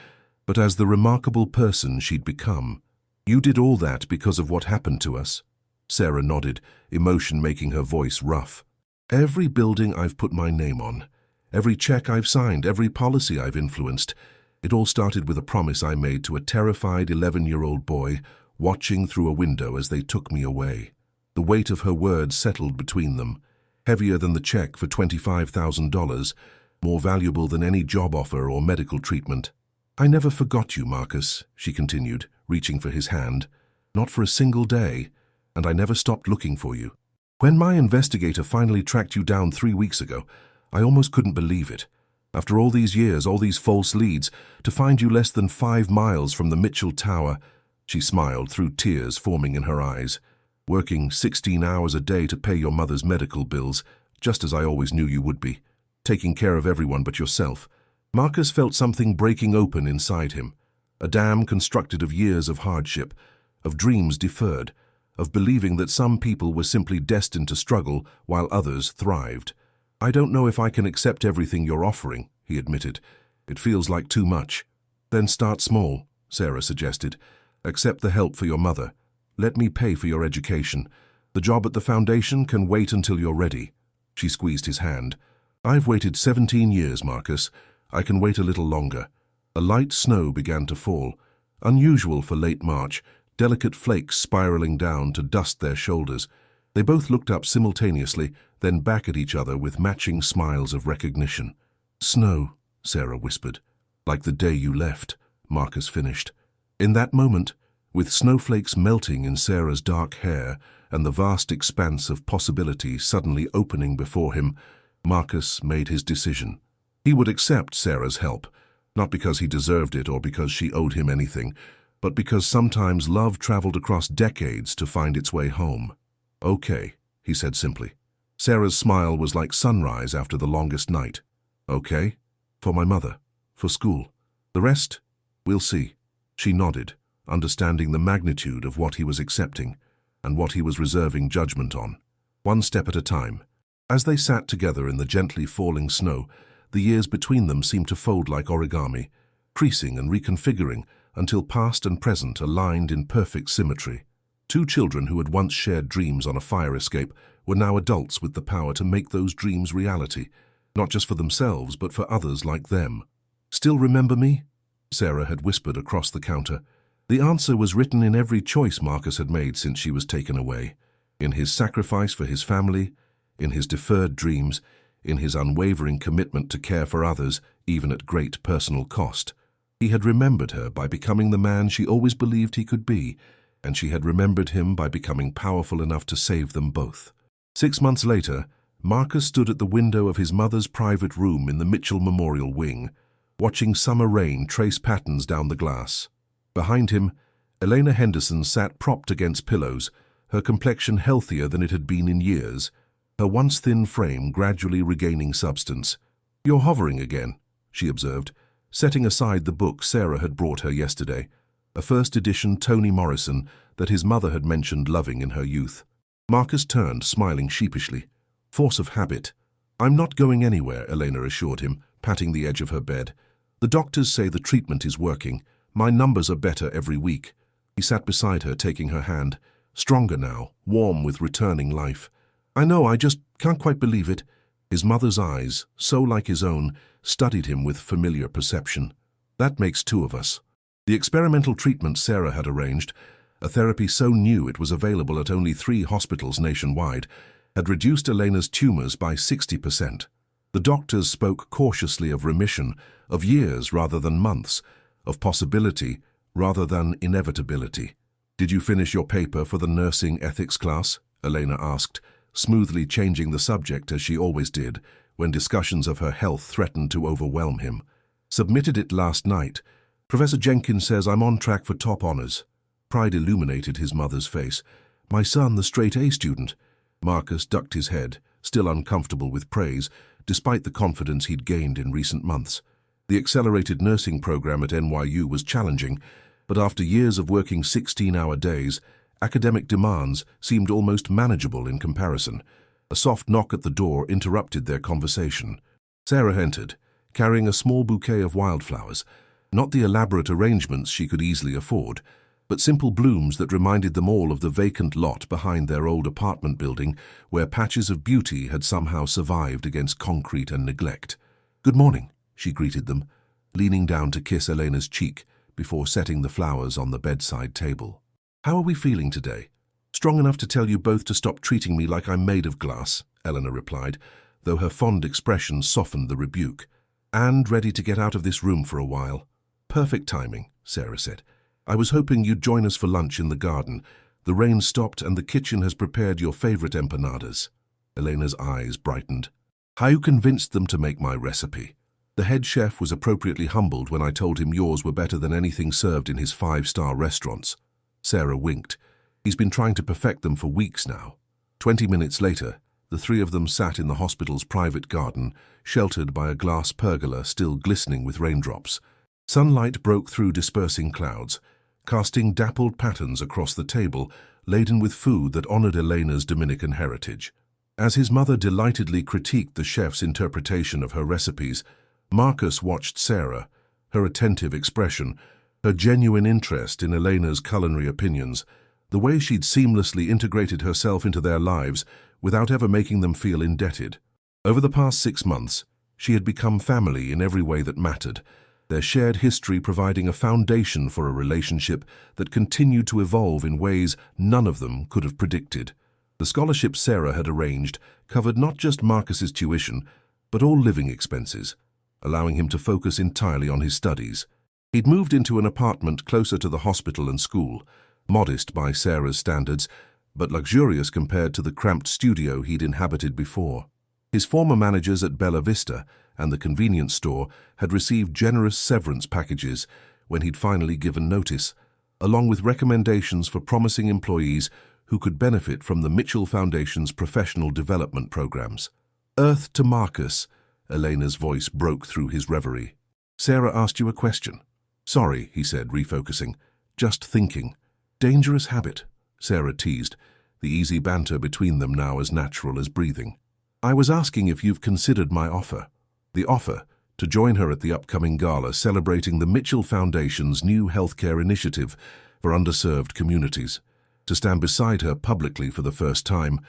Speaker 1: but as the remarkable person she'd become. You did all that because of what happened to us? Sarah nodded, emotion making her voice rough. Every building I've put my name on, every check I've signed, every policy I've influenced, it all started with a promise I made to a terrified 11-year-old boy watching through a window as they took me away. The weight of her words settled between them, heavier than the check for $25,000, more valuable than any job offer or medical treatment. I never forgot you, Marcus, she continued, reaching for his hand. Not for a single day, and I never stopped looking for you. When my investigator finally tracked you down 3 weeks ago, I almost couldn't believe it. After all these years, all these false leads, to find you less than 5 miles from the Mitchell Tower. She smiled through tears forming in her eyes. Working 16 hours a day to pay your mother's medical bills, just as I always knew you would be. Taking care of everyone but yourself. Marcus felt something breaking open inside him. A dam constructed of years of hardship, of dreams deferred, of believing that some people were simply destined to struggle while others thrived. I don't know if I can accept everything you're offering, he admitted. It feels like too much. Then start small, Sarah suggested. Accept the help for your mother. Let me pay for your education. The job at the foundation can wait until you're ready. She squeezed his hand. I've waited 17 years, Marcus. I can wait a little longer. A light snow began to fall. Unusual for late March, delicate flakes spiraling down to dust their shoulders. They both looked up simultaneously, then back at each other with matching smiles of recognition. Snow, Sarah whispered. Like the day you left, Marcus finished. In that moment, with snowflakes melting in Sarah's dark hair and the vast expanse of possibility suddenly opening before him, Marcus made his decision. He would accept Sarah's help, not because he deserved it or because she owed him anything, but because sometimes love traveled across decades to find its way home. Okay, he said simply. Sarah's smile was like sunrise after the longest night. Okay? For my mother. For school. The rest? We'll see. She nodded, understanding the magnitude of what he was accepting and what he was reserving judgment on. One step at a time. As they sat together in the gently falling snow, the years between them seemed to fold like origami, creasing and reconfiguring until past and present aligned in perfect symmetry. Two children who had once shared dreams on a fire escape were now adults with the power to make those dreams reality, not just for themselves but for others like them. Still remember me? Sarah had whispered across the counter. The answer was written in every choice Marcus had made since she was taken away. In his sacrifice for his family, in his deferred dreams, in his unwavering commitment to care for others, even at great personal cost. He had remembered her by becoming the man she always believed he could be, and she had remembered him by becoming powerful enough to save them both. 6 months later, Marcus stood at the window of his mother's private room in the Mitchell Memorial Wing, watching summer rain trace patterns down the glass. Behind him, Elena Henderson sat propped against pillows, her complexion healthier than it had been in years, her once thin frame gradually regaining substance. "You're hovering again," she observed, setting aside the book Sarah had brought her yesterday, a first edition Toni Morrison that his mother had mentioned loving in her youth. Marcus turned, smiling sheepishly. Force of habit. "I'm not going anywhere," Elena assured him, patting the edge of her bed. "The doctors say the treatment is working. My numbers are better every week." He sat beside her, taking her hand, stronger now, warm with returning life. "I know, I just can't quite believe it." His mother's eyes, so like his own, studied him with familiar perception. "That makes two of us." The experimental treatment Sarah had arranged, a therapy so new it was available at only 3 hospitals nationwide, had reduced Elena's tumors by 60%. The doctors spoke cautiously of remission, of years rather than months, of possibility rather than inevitability. "Did you finish your paper for the nursing ethics class?" Elena asked, smoothly changing the subject as she always did when discussions of her health threatened to overwhelm him. "Submitted it last night. Professor Jenkins says I'm on track for top honors." Pride illuminated his mother's face. "My son, the straight-A student." Marcus ducked his head, still uncomfortable with praise, despite the confidence he'd gained in recent months. The accelerated nursing program at NYU was challenging, but after years of working 16-hour days, academic demands seemed almost manageable in comparison. A soft knock at the door interrupted their conversation. Sarah entered, carrying a small bouquet of wildflowers, not the elaborate arrangements she could easily afford, but simple blooms that reminded them all of the vacant lot behind their old apartment building where patches of beauty had somehow survived against concrete and neglect. "Good morning," she greeted them, leaning down to kiss Elena's cheek before setting the flowers on the bedside table. "How are we feeling today?" "Strong enough to tell you both to stop treating me like I'm made of glass," Eleanor replied, though her fond expression softened the rebuke. "And ready to get out of this room for a while." "Perfect timing," Sarah said. "I was hoping you'd join us for lunch in the garden. The rain stopped and the kitchen has prepared your favorite empanadas." Elena's eyes brightened. "How you convinced them to make my recipe?" "The head chef was appropriately humbled when I told him yours were better than anything served in his 5-star restaurants." Sarah winked. "He's been trying to perfect them for weeks now." 20 minutes later, the 3 of them sat in the hospital's private garden, sheltered by a glass pergola still glistening with raindrops. Sunlight broke through dispersing clouds, casting dappled patterns across the table, laden with food that honored Elena's Dominican heritage. As his mother delightedly critiqued the chef's interpretation of her recipes, Marcus watched Sarah, her attentive expression, her genuine interest in Elena's culinary opinions, The way she'd seamlessly integrated herself into their lives without ever making them feel indebted. Over the past 6 months, she had become family in every way that mattered, their shared history providing a foundation for a relationship that continued to evolve in ways none of them could have predicted. The scholarship Sarah had arranged covered not just Marcus's tuition, but all living expenses, allowing him to focus entirely on his studies. He'd moved into an apartment closer to the hospital and school, modest by Sarah's standards, but luxurious compared to the cramped studio he'd inhabited before. His former managers at Bella Vista and the convenience store had received generous severance packages when he'd finally given notice, along with recommendations for promising employees who could benefit from the Mitchell Foundation's professional development programs. "Earth to Marcus," Elena's voice broke through his reverie. "Sarah asked you a question." "Sorry," he said, refocusing. "Just thinking." "Dangerous habit," Sarah teased, the easy banter between them now as natural as breathing. "I was asking if you've considered my offer." The offer to join her at the upcoming gala celebrating the Mitchell Foundation's new healthcare initiative for underserved communities. To stand beside her publicly for the first time,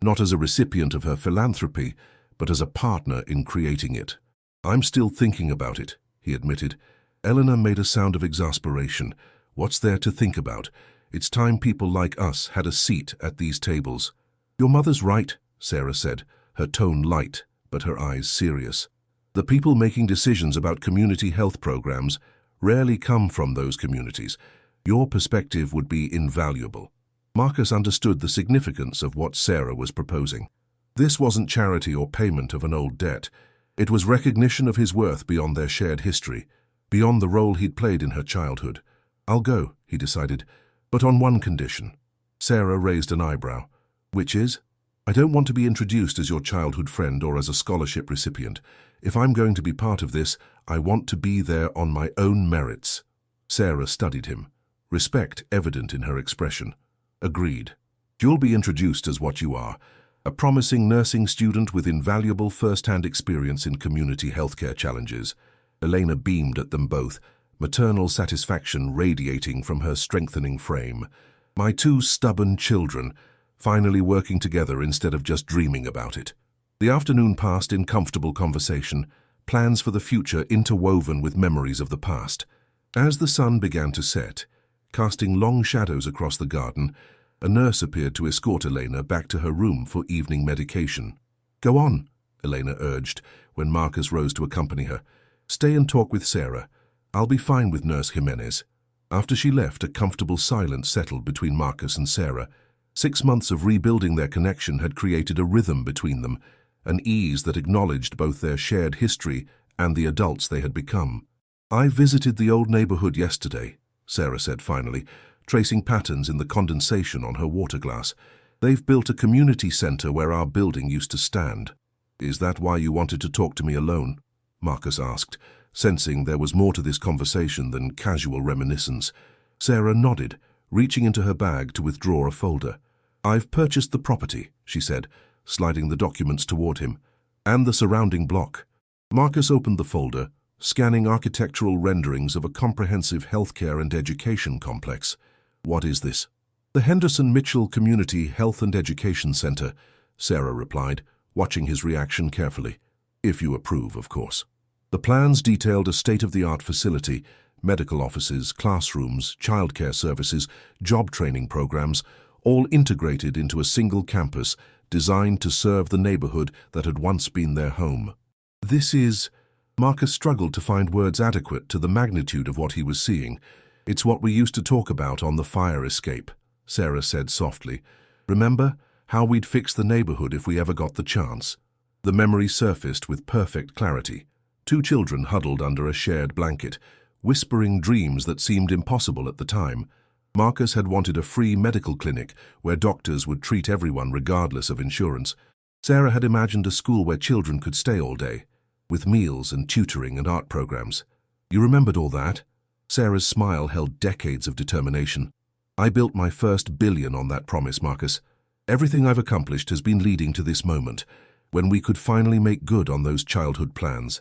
Speaker 1: not as a recipient of her philanthropy, but as a partner in creating it. "I'm still thinking about it," he admitted. Eleanor made a sound of exasperation. "What's there to think about? It's time people like us had a seat at these tables." "Your mother's right," Sarah said, her tone light, but her eyes serious. "The people making decisions about community health programs rarely come from those communities. Your perspective would be invaluable." Marcus understood the significance of what Sarah was proposing. This wasn't charity or payment of an old debt. It was recognition of his worth beyond their shared history, beyond the role he'd played in her childhood. "I'll go," he decided, "but on one condition." Sarah raised an eyebrow. "Which is?" "I don't want to be introduced as your childhood friend or as a scholarship recipient. If I'm going to be part of this, I want to be there on my own merits." Sarah studied him, respect evident in her expression. "Agreed. You'll be introduced as what you are, a promising nursing student with invaluable first-hand experience in community healthcare challenges." Elena beamed at them both, maternal satisfaction radiating from her strengthening frame. "My two stubborn children, finally working together instead of just dreaming about it." The afternoon passed in comfortable conversation, plans for the future interwoven with memories of the past. As the sun began to set, casting long shadows across the garden, a nurse appeared to escort Elena back to her room for evening medication. "Go on," Elena urged when Marcus rose to accompany her. "Stay and talk with Sarah. I'll be fine with Nurse Jimenez." After she left, a comfortable silence settled between Marcus and Sarah. 6 months of rebuilding their connection had created a rhythm between them, an ease that acknowledged both their shared history and the adults they had become. "I visited the old neighborhood yesterday," Sarah said finally, tracing patterns in the condensation on her water glass. "They've built a community center where our building used to stand." "Is that why you wanted to talk to me alone?" Marcus asked, sensing there was more to this conversation than casual reminiscence. Sarah nodded, reaching into her bag to withdraw a folder. "I've purchased the property," she said, sliding the documents toward him, "and the surrounding block." Marcus opened the folder, scanning architectural renderings of a comprehensive healthcare and education complex. "What is this?" "The Henderson Mitchell Community Health and Education Center," Sarah replied, watching his reaction carefully. "If you approve, of course." The plans detailed a state-of-the-art facility, medical offices, classrooms, childcare services, job training programs, all integrated into a single campus designed to serve the neighborhood that had once been their home. "This is—" Marcus struggled to find words adequate to the magnitude of what he was seeing. "It's what we used to talk about on the fire escape," Sarah said softly. "Remember how we'd fix the neighborhood if we ever got the chance?" The memory surfaced with perfect clarity. 2 children huddled under a shared blanket, whispering dreams that seemed impossible at the time. Marcus had wanted a free medical clinic where doctors would treat everyone regardless of insurance. Sarah had imagined a school where children could stay all day, with meals and tutoring and art programs. "You remembered all that?" Sarah's smile held decades of determination. "I built my first billion on that promise, Marcus. Everything I've accomplished has been leading to this moment, when we could finally make good on those childhood plans."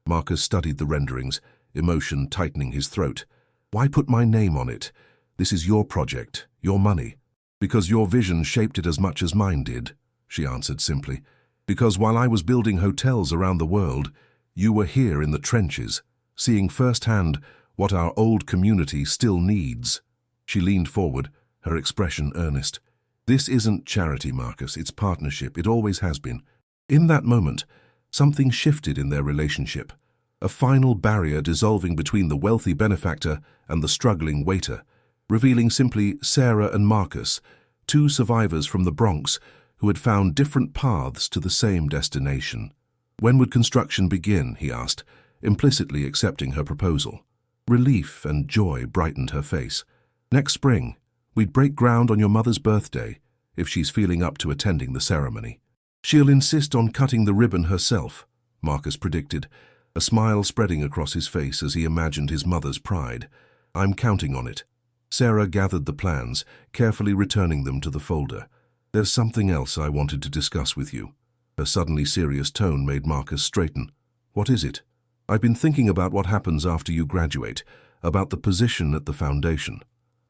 Speaker 1: Marcus studied the renderings, emotion tightening his throat. "Why put my name on it? This is your project, your money. Because your vision shaped it as much as mine did, she answered simply. Because while I was building hotels around the world, you were here in the trenches, seeing firsthand what our old community still needs. She leaned forward, her expression earnest. This isn't charity, Marcus, it's partnership. It always has been. In that moment, something shifted in their relationship. A final barrier dissolving between the wealthy benefactor and the struggling waiter, revealing simply Sarah and Marcus, two survivors from the Bronx who had found different paths to the same destination. When would construction begin, he asked, implicitly accepting her proposal. Relief and joy brightened her face. Next spring. We'd break ground on your mother's birthday, if she's feeling up to attending the ceremony. She'll insist on cutting the ribbon herself, Marcus predicted, a smile spreading across his face as he imagined his mother's pride. I'm counting on it. Sarah gathered the plans, carefully returning them to the folder. There's something else I wanted to discuss with you. Her suddenly serious tone made Marcus straighten. What is it? I've been thinking about what happens after you graduate, about the position at the foundation.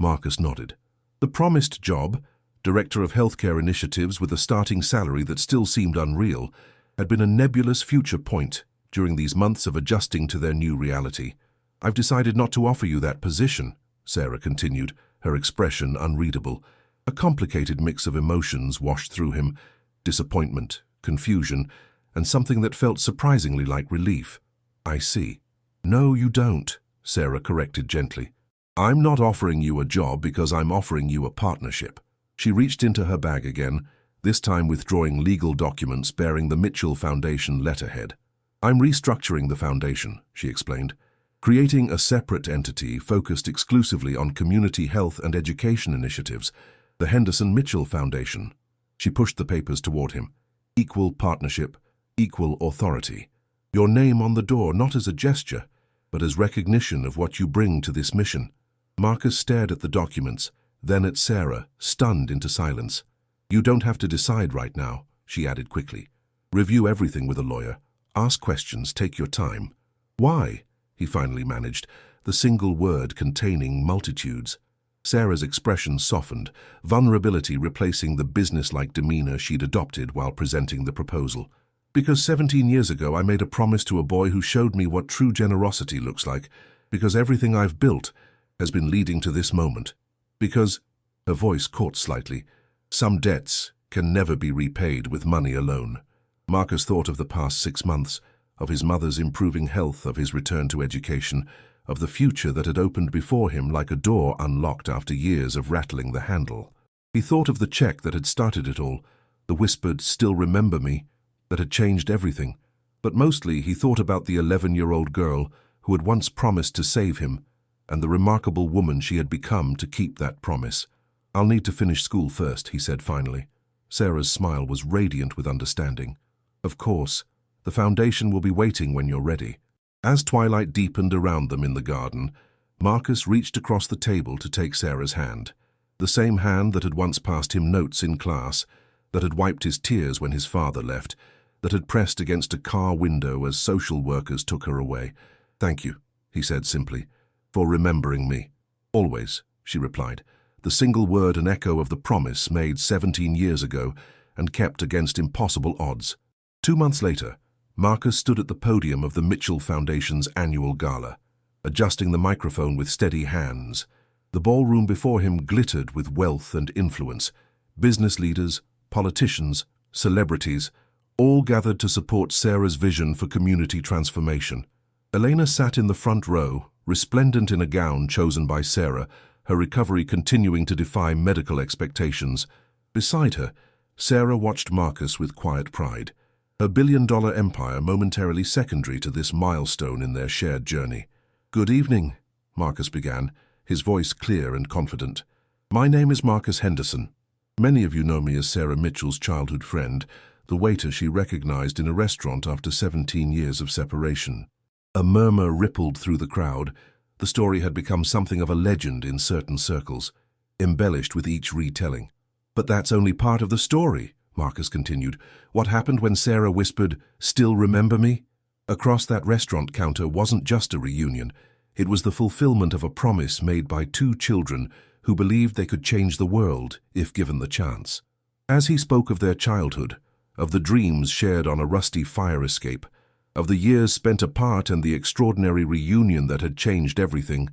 Speaker 1: Marcus nodded. The promised job, Director of Healthcare Initiatives with a starting salary that still seemed unreal, had been a nebulous future point during these months of adjusting to their new reality. I've decided not to offer you that position, Sarah continued, her expression unreadable. A complicated mix of emotions washed through him, disappointment, confusion, and something that felt surprisingly like relief. I see. No, you don't, Sarah corrected gently. I'm not offering you a job because I'm offering you a partnership. She reached into her bag again, this time withdrawing legal documents bearing the Mitchell Foundation letterhead. I'm restructuring the foundation, she explained, creating a separate entity focused exclusively on community health and education initiatives, the Henderson Mitchell Foundation. She pushed the papers toward him. Equal partnership, equal authority. Your name on the door not as a gesture, but as recognition of what you bring to this mission. Marcus stared at the documents, then at Sarah, stunned into silence. You don't have to decide right now, she added quickly. Review everything with a lawyer. Ask questions, take your time. Why? He finally managed, the single word containing multitudes. Sarah's expression softened, vulnerability replacing the business-like demeanor she'd adopted while presenting the proposal. Because 17 years ago I made a promise to a boy who showed me what true generosity looks like, because everything I've built has been leading to this moment. Because, her voice caught slightly, some debts can never be repaid with money alone. Marcus thought of the past 6 months, of his mother's improving health, of his return to education, of the future that had opened before him like a door unlocked after years of rattling the handle. He thought of the check that had started it all, the whispered, "Still remember me," that had changed everything. But mostly he thought about the 11-year-old girl who had once promised to save him, and the remarkable woman she had become to keep that promise. I'll need to finish school first, he said finally. Sarah's smile was radiant with understanding. Of course, the foundation will be waiting when you're ready. As twilight deepened around them in the garden, Marcus reached across the table to take Sarah's hand. The same hand that had once passed him notes in class, that had wiped his tears when his father left, that had pressed against a car window as social workers took her away. Thank you, he said simply, for remembering me. Always, she replied, the single word an echo of the promise made 17 years ago and kept against impossible odds. 2 months later, Marcus stood at the podium of the Mitchell Foundation's annual gala, adjusting the microphone with steady hands. The ballroom before him glittered with wealth and influence. Business leaders, politicians, celebrities, all gathered to support Sarah's vision for community transformation. Elena sat in the front row, resplendent in a gown chosen by Sarah, her recovery continuing to defy medical expectations. Beside her, Sarah watched Marcus with quiet pride, her billion-dollar empire momentarily secondary to this milestone in their shared journey. Good evening, Marcus began, his voice clear and confident. My name is Marcus Henderson. Many of you know me as Sarah Mitchell's childhood friend, the waiter she recognized in a restaurant after 17 years of separation. A murmur rippled through the crowd. The story had become something of a legend in certain circles, embellished with each retelling. But that's only part of the story, Marcus continued. What happened when Sarah whispered, "Still remember me?" Across that restaurant counter wasn't just a reunion. It was the fulfillment of a promise made by 2 children who believed they could change the world if given the chance. As he spoke of their childhood, of the dreams shared on a rusty fire escape, of the years spent apart and the extraordinary reunion that had changed everything,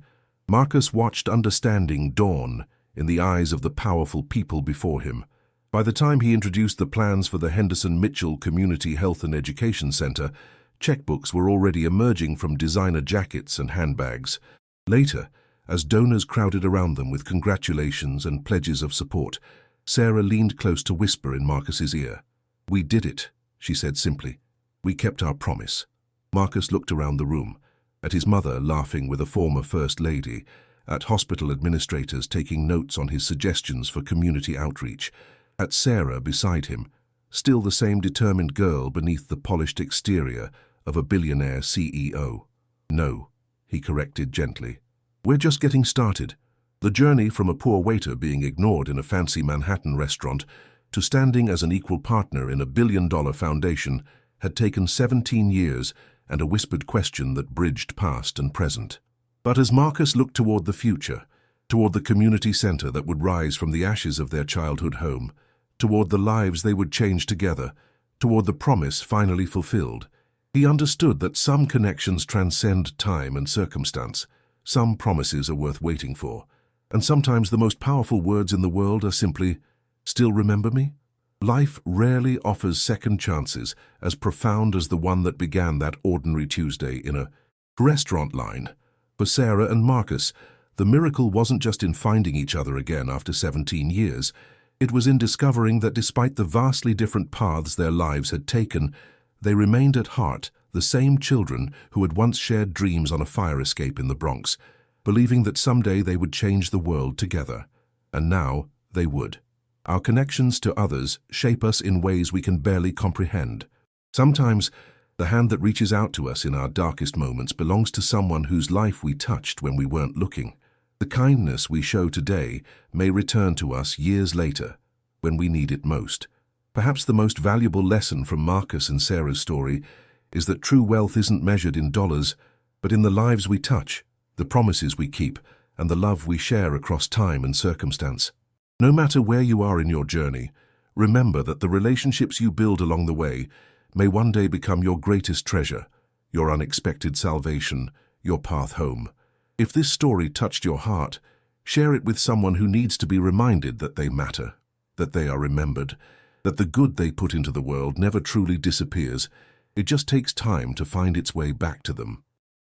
Speaker 1: Marcus watched understanding dawn in the eyes of the powerful people before him. By the time he introduced the plans for the Henderson Mitchell Community Health and Education Center, checkbooks were already emerging from designer jackets and handbags. Later, as donors crowded around them with congratulations and pledges of support, Sarah leaned close to whisper in Marcus's ear. "We did it," she said simply. "We kept our promise." Marcus looked around the room, at his mother laughing with a former First Lady, at hospital administrators taking notes on his suggestions for community outreach, at Sarah beside him, still the same determined girl beneath the polished exterior of a billionaire CEO. "No," he corrected gently. "We're just getting started." The journey from a poor waiter being ignored in a fancy Manhattan restaurant to standing as an equal partner in a billion-dollar foundation had taken 17 years and a whispered question that bridged past and present. But as Marcus looked toward the future, toward the community center that would rise from the ashes of their childhood home, toward the lives they would change together, toward the promise finally fulfilled, he understood that some connections transcend time and circumstance, some promises are worth waiting for, and sometimes the most powerful words in the world are simply, "Still remember me?" Life rarely offers second chances as profound as the one that began that ordinary Tuesday in a restaurant line. For Sarah and Marcus, the miracle wasn't just in finding each other again after 17 years. It was in discovering that despite the vastly different paths their lives had taken, they remained at heart the same children who had once shared dreams on a fire escape in the Bronx, believing that someday they would change the world together. And now they would. Our connections to others shape us in ways we can barely comprehend. Sometimes, the hand that reaches out to us in our darkest moments belongs to someone whose life we touched when we weren't looking. The kindness we show today may return to us years later, when we need it most. Perhaps the most valuable lesson from Marcus and Sarah's story is that true wealth isn't measured in dollars, but in the lives we touch, the promises we keep, and the love we share across time and circumstance. No matter where you are in your journey, remember that the relationships you build along the way may one day become your greatest treasure, your unexpected salvation, your path home. If this story touched your heart, share it with someone who needs to be reminded that they matter, that they are remembered, that the good they put into the world never truly disappears. It just takes time to find its way back to them.